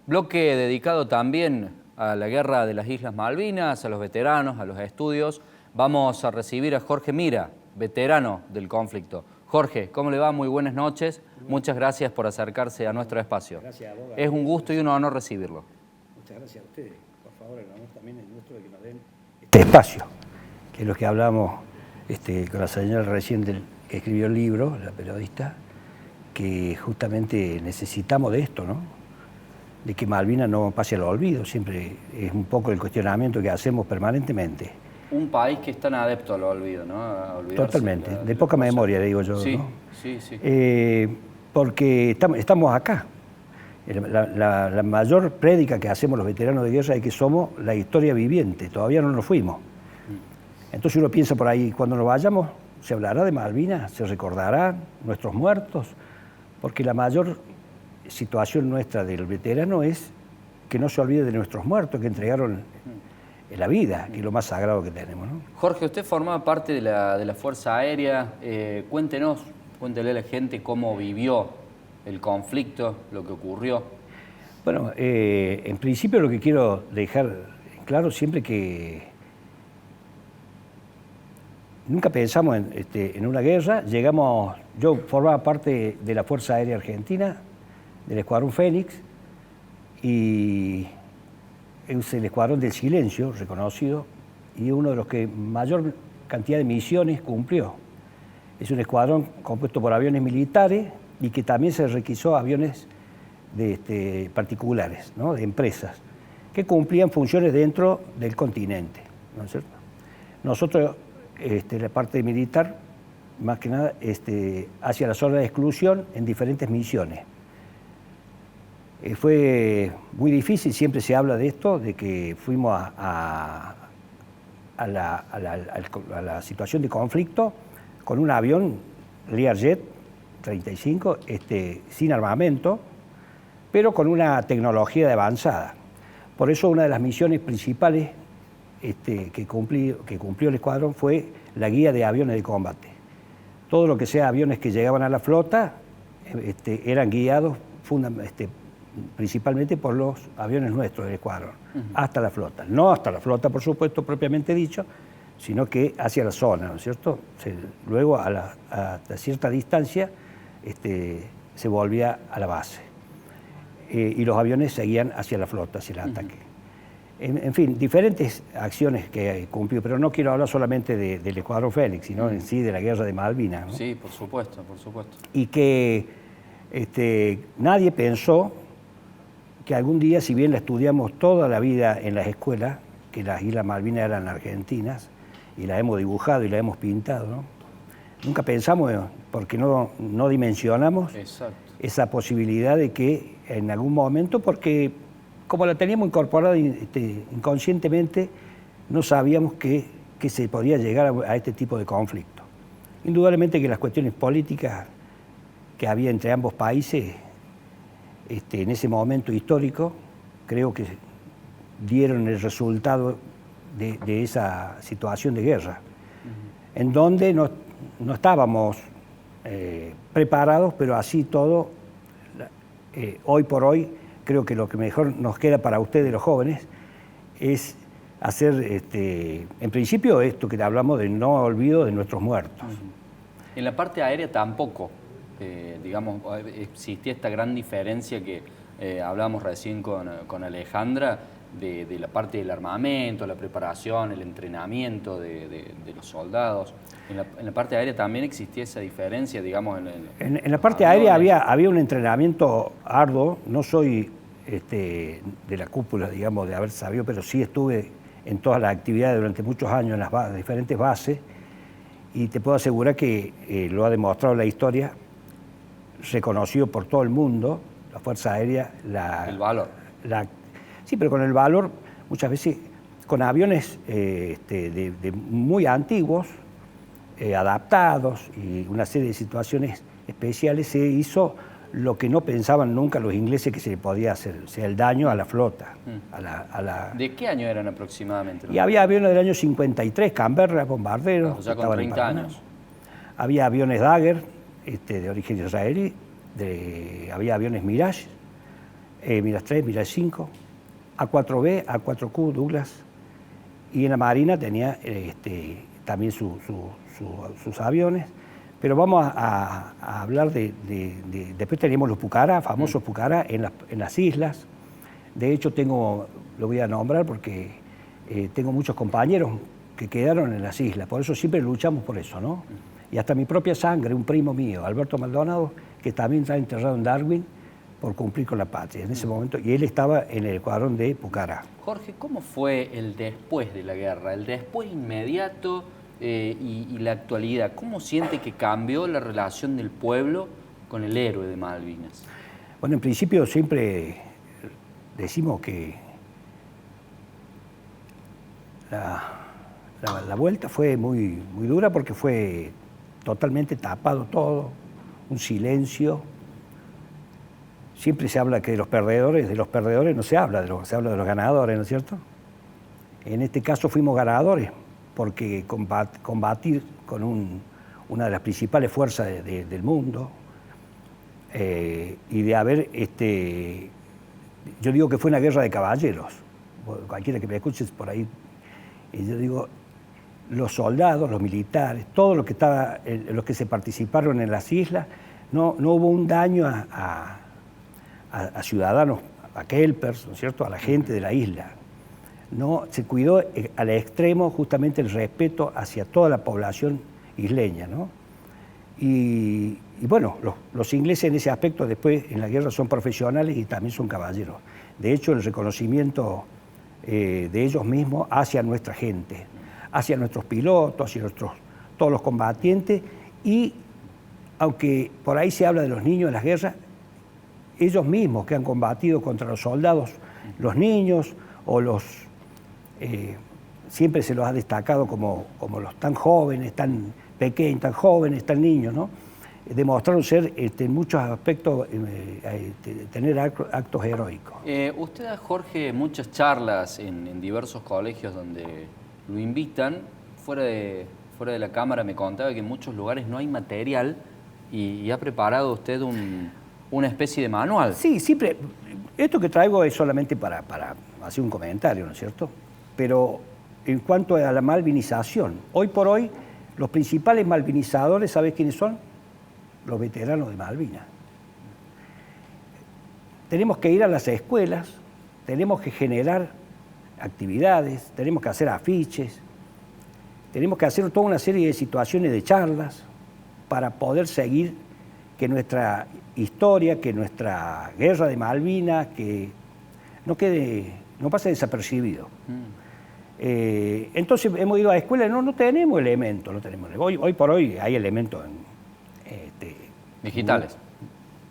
Bloque dedicado también a la guerra de las Islas Malvinas, a los veteranos, a los estudios. Vamos a recibir a Jorge Mira, veterano del conflicto. Jorge, ¿cómo le va? Muy buenas noches. Muchas gracias por acercarse a nuestro espacio. Gracias a vos. Es un gusto y un honor recibirlo. Muchas gracias a ustedes. Por favor, el honor también es nuestro de que nos den este espacio, que es lo que hablamos con la señora recién que escribió el libro, la periodista, que justamente necesitamos de esto, ¿no? De que Malvinas no pase al olvido, siempre es un poco el cuestionamiento que hacemos permanentemente. Un país que es tan adepto al olvido, ¿no? A Totalmente, de poca memoria, digo yo. Sí, ¿no? sí, sí. Porque estamos acá. La mayor prédica que hacemos los veteranos de guerra es que somos la historia viviente, todavía no nos fuimos. Entonces uno piensa por ahí, cuando nos vayamos, se hablará de Malvinas, se recordarán nuestros muertos, porque la mayor situación nuestra del veterano es que no se olvide de nuestros muertos que entregaron la vida, que es lo más sagrado que tenemos, ¿no? Jorge, usted formaba parte de la Fuerza Aérea. Cuéntele a la gente cómo vivió el conflicto, lo que ocurrió. Bueno, en principio lo que quiero dejar claro siempre que nunca pensamos en una guerra. Yo formaba parte de la Fuerza Aérea Argentina, del Escuadrón Fénix, y es el Escuadrón del Silencio, reconocido, y uno de los que mayor cantidad de misiones cumplió. Es un escuadrón compuesto por aviones militares y que también se requisó aviones particulares, ¿no? De empresas, que cumplían funciones dentro del continente, ¿no es cierto? Nosotros, la parte militar, más que nada, hacia la zona de exclusión en diferentes misiones. Fue muy difícil, siempre se habla de esto, de que fuimos a la situación de conflicto con un avión Learjet 35, sin armamento, pero con una tecnología de avanzada. Por eso una de las misiones principales que cumplió el escuadrón fue la guía de aviones de combate. Todo lo que sea aviones que llegaban a la flota eran guiados principalmente por los aviones nuestros del escuadrón, hasta la flota. No hasta la flota, por supuesto, propiamente dicho, sino que hacia la zona, ¿no es cierto? Luego, a cierta distancia, se volvía a la base. Y los aviones seguían hacia la flota, hacia el ataque. En fin, diferentes acciones que cumplió, pero no quiero hablar solamente del Escuadrón Fénix, sino en sí de la guerra de Malvinas, ¿no? Sí, por supuesto, por supuesto. Y que nadie pensó que algún día, si bien la estudiamos toda la vida en las escuelas, que las Islas Malvinas eran argentinas, y las hemos dibujado y las hemos pintado, ¿no? Nunca pensamos, porque no dimensionamos esa posibilidad de que en algún momento, porque como la teníamos incorporada inconscientemente, no sabíamos que se podía llegar a este tipo de conflicto. Indudablemente que las cuestiones políticas que había entre ambos países en ese momento histórico, creo que dieron el resultado de esa situación de guerra, en donde no estábamos preparados, pero así todo, hoy por hoy, creo que lo que mejor nos queda para ustedes, los jóvenes, es hacer, en principio, esto que hablamos de no olvido de nuestros muertos. En la parte aérea tampoco, digamos, existía esta gran diferencia que hablábamos recién con Alejandra, de la parte del armamento, la preparación, el entrenamiento de los soldados. En la parte aérea también existía esa diferencia, digamos. En la parte aérea había un entrenamiento arduo. No soy de la cúpula, digamos, de haber sabido, pero sí estuve en todas las actividades durante muchos años en las diferentes bases, y te puedo asegurar que lo ha demostrado la historia, reconocido por todo el mundo, la Fuerza Aérea, el valor. Sí, pero con el valor, muchas veces, con aviones muy antiguos, adaptados, y una serie de situaciones especiales, se hizo lo que no pensaban nunca los ingleses que se le podía hacer, o sea, el daño a la flota. ¿De qué año eran aproximadamente? Y había aviones del año 53, Canberra, bombarderos. O sea, con 30 años. Había aviones Dagger, de origen israelí, había aviones Mirage, Miras 3, Miras 5, A4B, A4Q, Douglas, y en la Marina tenía también sus aviones. Pero vamos a hablar después teníamos los Pucará, famosos Pucará en las islas. De hecho lo voy a nombrar porque tengo muchos compañeros que quedaron en las islas, por eso siempre luchamos por eso, ¿no? Y hasta mi propia sangre, un primo mío, Alberto Maldonado, que también está enterrado en Darwin por cumplir con la patria en ese momento, y él estaba en el escuadrón de Pucará. Jorge, ¿cómo fue el después de la guerra, el después inmediato y la actualidad? ¿Cómo siente que cambió la relación del pueblo con el héroe de Malvinas? Bueno, en principio siempre decimos que la vuelta fue muy dura porque fue totalmente tapado todo, un silencio. Siempre se habla que de los perdedores no se habla, se habla de los ganadores, ¿no es cierto? En este caso fuimos ganadores porque combatir con una de las principales fuerzas del mundo y de haber, yo digo que fue una guerra de caballeros, cualquiera que me escuche por ahí, y yo digo, los soldados, los militares, todos los que se participaron en las islas, no hubo un daño a ciudadanos, a kelpers, ¿no es cierto?, a la gente de la isla. No, se cuidó al extremo justamente el respeto hacia toda la población isleña, ¿no? Y bueno, los ingleses en ese aspecto después en la guerra son profesionales y también son caballeros. De hecho, el reconocimiento de ellos mismos hacia nuestra gente, hacia nuestros pilotos, hacia todos los combatientes, y aunque por ahí se habla de los niños en las guerras, ellos mismos que han combatido contra los soldados, los niños o siempre se los ha destacado como los tan jóvenes, tan pequeños, tan jóvenes, tan niños, ¿no? Demostraron ser en muchos aspectos, tener actos heroicos. Usted da, Jorge, muchas charlas en diversos colegios donde lo invitan. Fuera de la cámara me contaba que en muchos lugares no hay material y ha preparado usted una especie de manual. Sí, siempre. Esto que traigo es solamente para hacer un comentario, ¿no es cierto? Pero en cuanto a la malvinización, hoy por hoy los principales malvinizadores, ¿sabes quiénes son? Los veteranos de Malvinas. Tenemos que ir a las escuelas, tenemos que generar actividades, tenemos que hacer afiches, tenemos que hacer toda una serie de situaciones de charlas para poder seguir que nuestra historia, que nuestra guerra de Malvinas, que no pase desapercibido. Entonces hemos ido a escuelas, no tenemos elementos, hoy por hoy hay elementos digitales.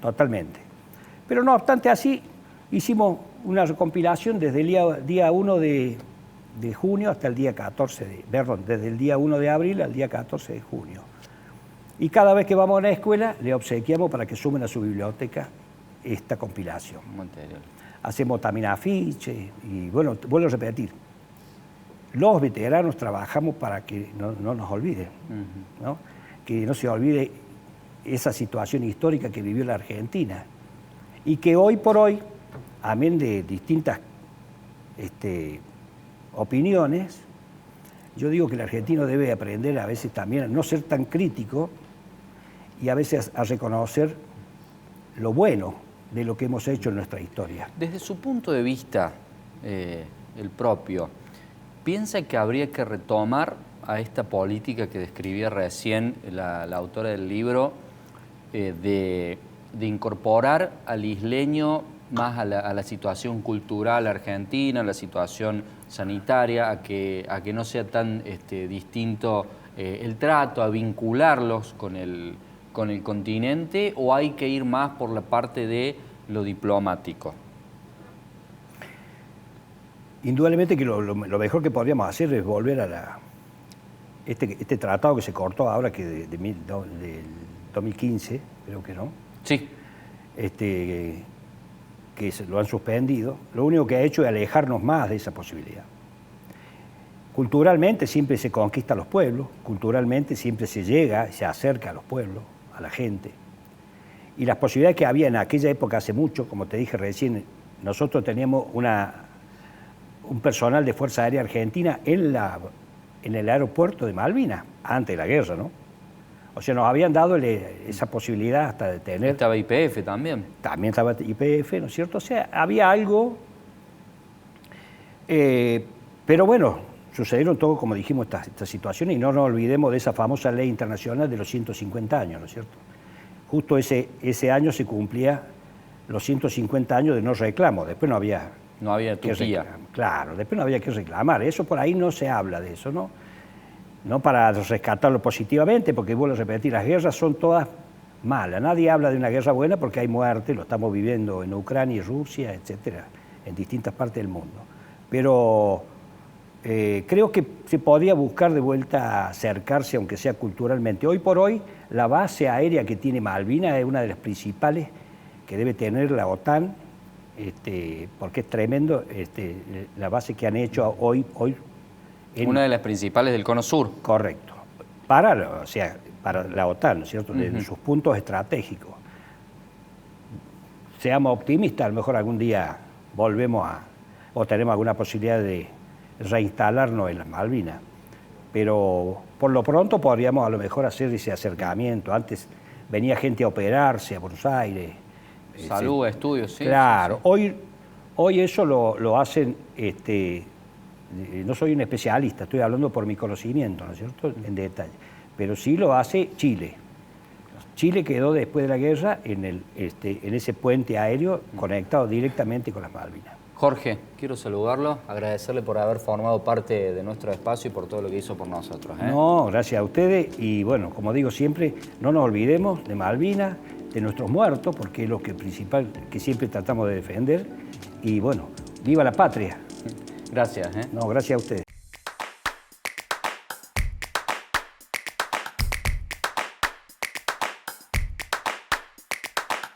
Totalmente. Pero no obstante así, hicimos una recompilación desde el día 1 de junio hasta el día 14 desde el día 1 de abril al día 14 de junio. Y cada vez que vamos a una escuela, le obsequiamos para que sumen a su biblioteca esta compilación. Material. Hacemos también afiches y, bueno, vuelvo a repetir, los veteranos trabajamos para que no nos olviden, ¿no? Que no se olvide esa situación histórica que vivió la Argentina y que hoy por hoy, amén de distintas opiniones, yo digo que el argentino debe aprender a veces también a no ser tan crítico y a veces a reconocer lo bueno de lo que hemos hecho en nuestra historia. Desde su punto de vista, el propio, ¿piensa que habría que retomar a esta política que describía recién la autora del libro de incorporar al isleño más a la situación cultural argentina, a la situación sanitaria, a que no sea tan distinto el trato, a vincularlos con el continente, o hay que ir más por la parte de lo diplomático? Indudablemente que lo mejor que podríamos hacer es volver a este tratado que se cortó ahora, que del 2015, creo que no. Sí. Que lo han suspendido, lo único que ha hecho es alejarnos más de esa posibilidad. Culturalmente siempre se conquista a los pueblos, culturalmente siempre se llega, se acerca a los pueblos, a la gente. Y las posibilidades que había en aquella época hace mucho, como te dije recién, nosotros teníamos un personal de Fuerza Aérea Argentina en el aeropuerto de Malvinas, antes de la guerra, ¿no? O sea, nos habían dado esa posibilidad hasta de tener... Estaba YPF también. También estaba YPF, ¿no es cierto? O sea, había algo... pero bueno, sucedieron todo, como dijimos, estas situaciones, y no nos olvidemos de esa famosa ley internacional de los 150 años, ¿no es cierto? Justo ese año se cumplía los 150 años de no reclamo, después no había... No había Turquía. Claro, después no había que reclamar, eso por ahí no se habla de eso, ¿no? No para rescatarlo positivamente, porque vuelvo a repetir, las guerras son todas malas, nadie habla de una guerra buena porque hay muerte, lo estamos viviendo en Ucrania y Rusia, etcétera, en distintas partes del mundo. Pero creo que se podría buscar de vuelta acercarse, aunque sea culturalmente. Hoy por hoy, la base aérea que tiene Malvinas es una de las principales que debe tener la OTAN, porque es tremendo la base que han hecho hoy una de las principales del Cono Sur. Correcto. Para la OTAN, ¿no es cierto? En sus puntos estratégicos. Seamos optimistas, a lo mejor algún día volvemos o tenemos alguna posibilidad de reinstalarnos en las Malvinas. Pero por lo pronto podríamos a lo mejor hacer ese acercamiento. Antes venía gente a operarse a Buenos Aires. Salud, estudios, sí. Claro. Sí. Hoy eso lo hacen... no soy un especialista, estoy hablando por mi conocimiento, ¿no es cierto?, en detalle, pero sí lo hace Chile. Chile quedó después de la guerra en ese puente aéreo conectado directamente con las Malvinas. Jorge, quiero saludarlo, agradecerle por haber formado parte de nuestro espacio y por todo lo que hizo por nosotros. No, gracias a ustedes y bueno, como digo siempre, no nos olvidemos de Malvinas, de nuestros muertos, porque es lo principal que siempre tratamos de defender y bueno, ¡viva la patria! Gracias. No, gracias a ustedes.